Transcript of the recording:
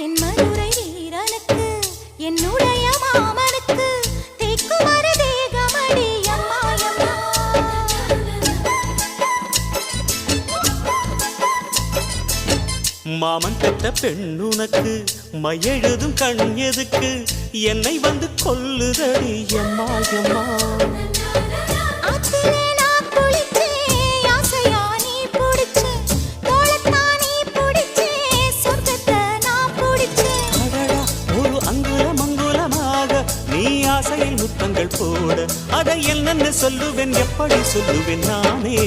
தென்மதுரை வீரனுக்கு என்னுடைய மாமனுக்கு தேக்குமர தேகமடி அம்மாயம்மா. மாமன் பெற்ற பெண்ணுனக்கு மையெழுதும் கண் எதுக்கு என்னை வந்து கொல்லுதடி எம்மாயம்மா. ஆசையில் முத்தங்கள் போட அதை என்னென்ன சொல்லுவேன் எப்படி சொல்லுவேன் நானே.